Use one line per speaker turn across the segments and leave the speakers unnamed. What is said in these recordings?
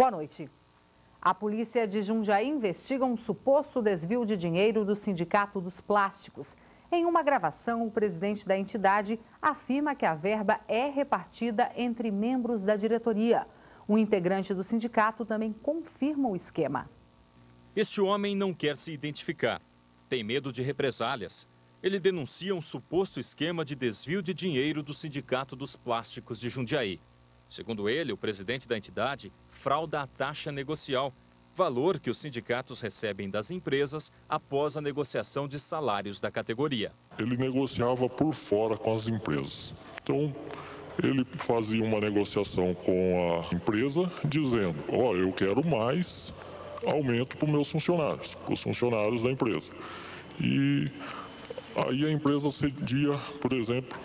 Boa noite. A polícia de Jundiaí investiga um suposto desvio de dinheiro do Sindicato dos Plásticos. Em uma gravação, o presidente da entidade afirma que a verba é repartida entre membros da diretoria. Um integrante do sindicato também confirma o esquema.
Este homem não quer se identificar. Tem medo de represálias. Ele denuncia um suposto esquema de desvio de dinheiro do Sindicato dos Plásticos de Jundiaí. Segundo ele, o presidente da entidade frauda a taxa negocial, valor que os sindicatos recebem das empresas após a negociação de salários da categoria.
Ele negociava por fora com as empresas. Então, ele fazia uma negociação com a empresa dizendo: eu quero mais aumento para os meus funcionários, para os funcionários da empresa. E aí a empresa cedia, por exemplo,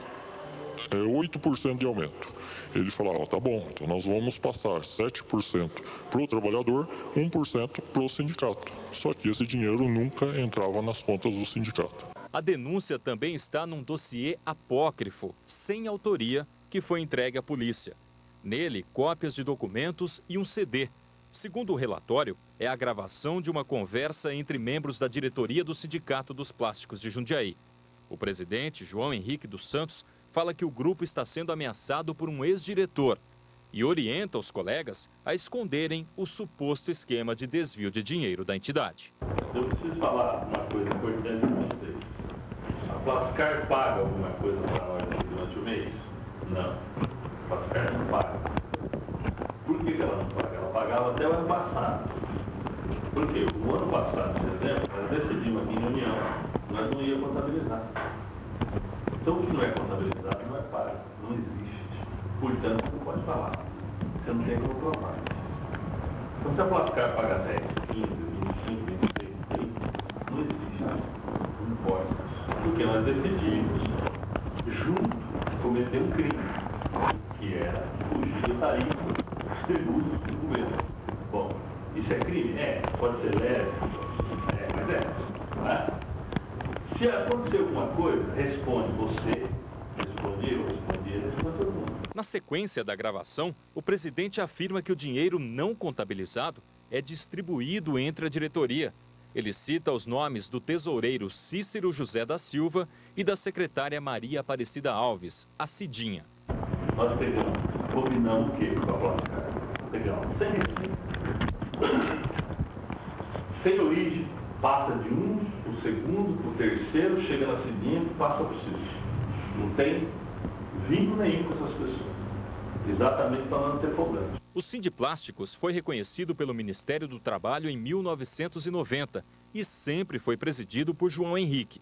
8% de aumento. Ele falava: tá bom, então nós vamos passar 7% para o trabalhador, 1% para o sindicato. Só que esse dinheiro nunca entrava nas contas do sindicato.
A denúncia também está num dossiê apócrifo, sem autoria, que foi entregue à polícia. Nele, cópias de documentos e um CD. Segundo o relatório, é a gravação de uma conversa entre membros da diretoria do Sindicato dos Plásticos de Jundiaí. O presidente, João Henrique dos Santos, fala que o grupo está sendo ameaçado por um ex-diretor e orienta os colegas a esconderem o suposto esquema de desvio de dinheiro da entidade.
Eu preciso falar uma coisa importante para vocês. A Plascar paga alguma coisa para nós durante o mês? Não. A Plascar não paga. Por que ela não paga? Ela pagava até o ano passado. Por quê? O ano passado, por exemplo, nós decidimos aqui em reunião, nós não íamos contabilizar. Então, o que não é contabilizado não é pago, não existe. Portanto, você não pode falar. Você não tem como provar. Então, se a Plascar paga 10, 15, 25, 26, 30, não existe. Não pode. Porque nós decidimos, junto, cometer um crime, que era fugir do tarifa dos tributos do governo. Bom, isso é crime? Pode ser leve, mas não é? Se acontecer alguma coisa, responde você, responde eu, responde ele, responde todo mundo.
Na sequência da gravação, o presidente afirma que o dinheiro não contabilizado é distribuído entre a diretoria. Ele cita os nomes do tesoureiro Cícero José da Silva e da secretária Maria Aparecida Alves, a Cidinha.
Nós pegamos, combinamos o quê com a Plascar? Pegamos 100 recibos. Sem origem, passa de um, o segundo, o terceiro, chega na Cidinha e passa para o Cícero. Não tem vínculo nenhum com essas pessoas. Exatamente para não ter problema.
O Sindiplásticos foi reconhecido pelo Ministério do Trabalho em 1990 e sempre foi presidido por João Henrique.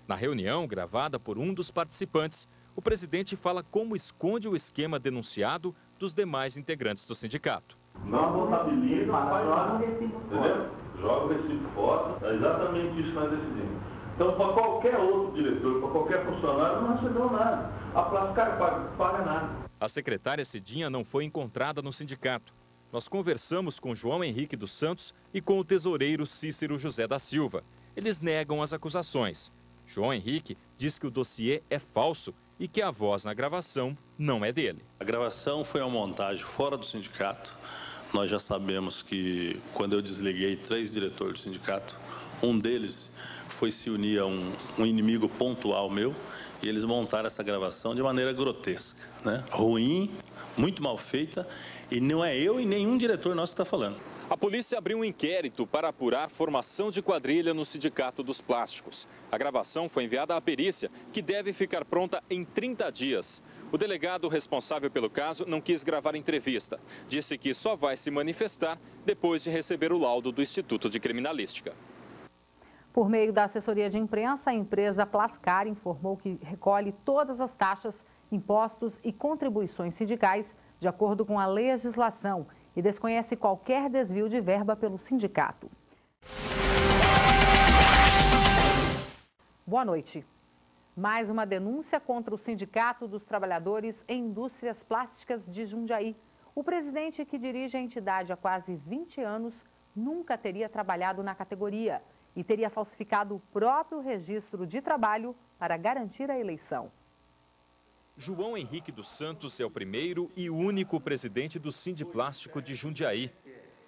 Na reunião, gravada por um dos participantes, o presidente fala como esconde o esquema denunciado dos demais integrantes do sindicato.
Não contabiliza, não faz nada. Entendeu? Joga o recibo fora, é exatamente isso que nós decidimos. Então, para qualquer outro diretor, para qualquer funcionário, não recebeu nada. A Plascar paga nada.
A secretária Cidinha não foi encontrada no sindicato. Nós conversamos com João Henrique dos Santos e com o tesoureiro Cícero José da Silva. Eles negam as acusações. João Henrique diz que o dossiê é falso e que a voz na gravação não é dele.
A gravação foi uma montagem fora do sindicato. Nós já sabemos que, quando eu desliguei 3 diretores do sindicato, um deles foi se unir a um inimigo pontual meu, e eles montaram essa gravação de maneira grotesca, né? Ruim, muito mal feita, e não é eu e nenhum diretor nosso que está falando.
A polícia abriu um inquérito para apurar formação de quadrilha no Sindicato dos Plásticos. A gravação foi enviada à perícia, que deve ficar pronta em 30 dias. O delegado responsável pelo caso não quis gravar entrevista. Disse que só vai se manifestar depois de receber o laudo do Instituto de Criminalística.
Por meio da assessoria de imprensa, a empresa Plascar informou que recolhe todas as taxas, impostos e contribuições sindicais de acordo com a legislação e desconhece qualquer desvio de verba pelo sindicato. Boa noite. Mais uma denúncia contra o Sindicato dos Trabalhadores em Indústrias Plásticas de Jundiaí. O presidente, que dirige a entidade há quase 20 anos, nunca teria trabalhado na categoria e teria falsificado o próprio registro de trabalho para garantir a eleição.
João Henrique dos Santos é o primeiro e único presidente do Sindiplástico de Jundiaí.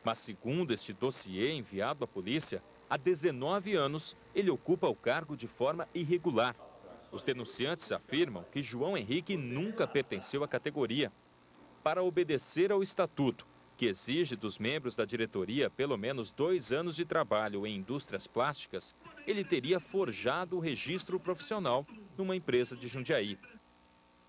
Mas, segundo este dossiê enviado à polícia, há 19 anos ele ocupa o cargo de forma irregular. Os denunciantes afirmam que João Henrique nunca pertenceu à categoria. Para obedecer ao estatuto, que exige dos membros da diretoria pelo menos 2 anos de trabalho em indústrias plásticas, ele teria forjado o registro profissional numa empresa de Jundiaí.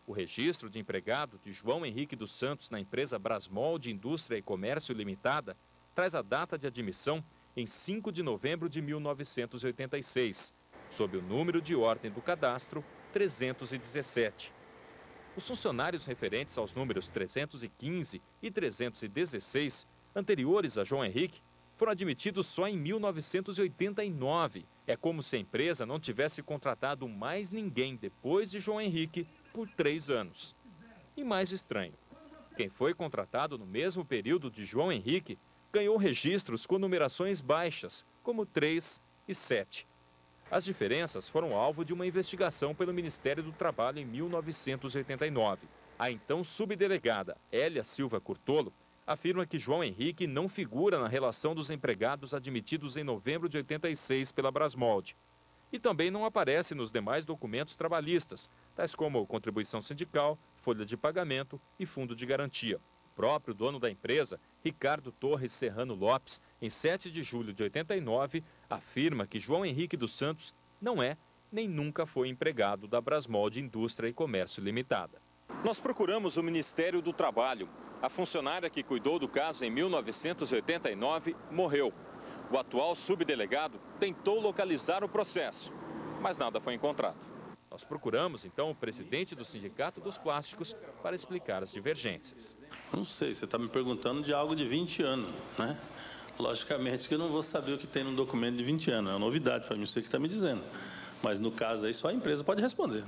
O registro de empregado de João Henrique dos Santos na empresa Brasmol de Indústria e Comércio Limitada traz a data de admissão em 5 de novembro de 1986, sob o número de ordem do cadastro 317. Os funcionários referentes aos números 315 e 316, anteriores a João Henrique, foram admitidos só em 1989. É como se a empresa não tivesse contratado mais ninguém depois de João Henrique por 3 anos. E mais estranho, quem foi contratado no mesmo período de João Henrique ganhou registros com numerações baixas, como 3 e 7. As diferenças foram alvo de uma investigação pelo Ministério do Trabalho em 1989. A então subdelegada Hélia Silva Curtolo afirma que João Henrique não figura na relação dos empregados admitidos em novembro de 86 pela Brasmold. E também não aparece nos demais documentos trabalhistas, tais como contribuição sindical, folha de pagamento e fundo de garantia. O próprio dono da empresa, Ricardo Torres Serrano Lopes, em 7 de julho de 89, afirma que João Henrique dos Santos não é nem nunca foi empregado da Brasmol de Indústria e Comércio Limitada. Nós procuramos o Ministério do Trabalho. A funcionária que cuidou do caso em 1989 morreu. O atual subdelegado tentou localizar o processo, mas nada foi encontrado. Nós procuramos, então, o presidente do Sindicato dos Plásticos para explicar as divergências.
Não sei, você está me perguntando de algo de 20 anos, né? Logicamente que eu não vou saber o que tem no documento de 20 anos, é uma novidade para mim, você que está me dizendo. Mas no caso aí, só a empresa pode responder.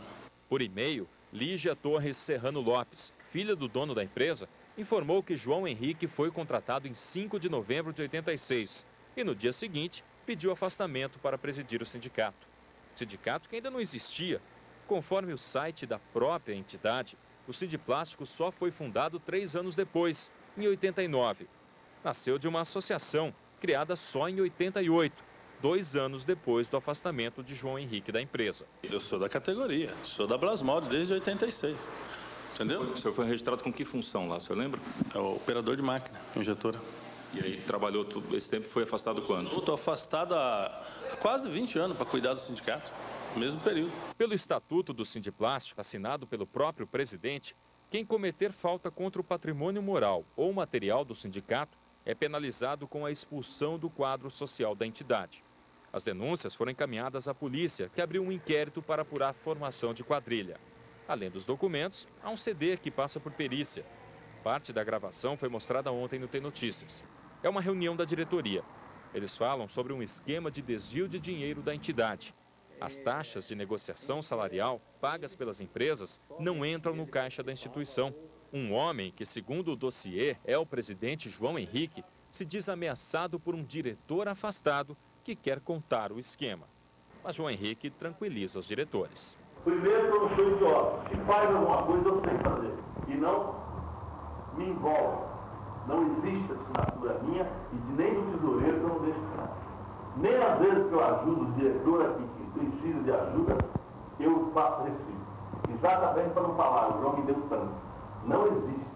Por e-mail, Lígia Torres Serrano Lopes, filha do dono da empresa, informou que João Henrique foi contratado em 5 de novembro de 86 e no dia seguinte pediu afastamento para presidir o sindicato. Sindicato que ainda não existia. Conforme o site da própria entidade, o Sindiplástico só foi fundado 3 anos depois, em 89. Nasceu de uma associação criada só em 88, 2 anos depois do afastamento de João Henrique da empresa.
Eu sou da categoria, sou da Brasmol desde 86, entendeu?
O senhor foi registrado com que função lá, o senhor lembra?
É o operador de máquina, injetora.
E aí trabalhou todo esse tempo e foi afastado quando?
Eu estou afastado há quase 20 anos para cuidar do sindicato, no mesmo período.
Pelo Estatuto do Sindiplástico, assinado pelo próprio presidente, quem cometer falta contra o patrimônio moral ou material do sindicato é penalizado com a expulsão do quadro social da entidade. As denúncias foram encaminhadas à polícia, que abriu um inquérito para apurar a formação de quadrilha. Além dos documentos, há um CD que passa por perícia. Parte da gravação foi mostrada ontem no Tem Notícias. É uma reunião da diretoria. Eles falam sobre um esquema de desvio de dinheiro da entidade. As taxas de negociação salarial pagas pelas empresas não entram no caixa da instituição. Um homem que, segundo o dossiê, é o presidente João Henrique, se diz ameaçado por um diretor afastado que quer contar o esquema. Mas João Henrique tranquiliza os diretores.
Primeiro, eu não sou idiota. Se faz alguma coisa, eu sei fazer. E não me envolve. Não existe assinatura minha e de nem do tesoureiro que eu não deixo assinar. Nem às vezes que eu ajudo o diretor aqui que precisa de ajuda, eu faço recibo. Exatamente para não falar, o João me deu tanto. Não existe.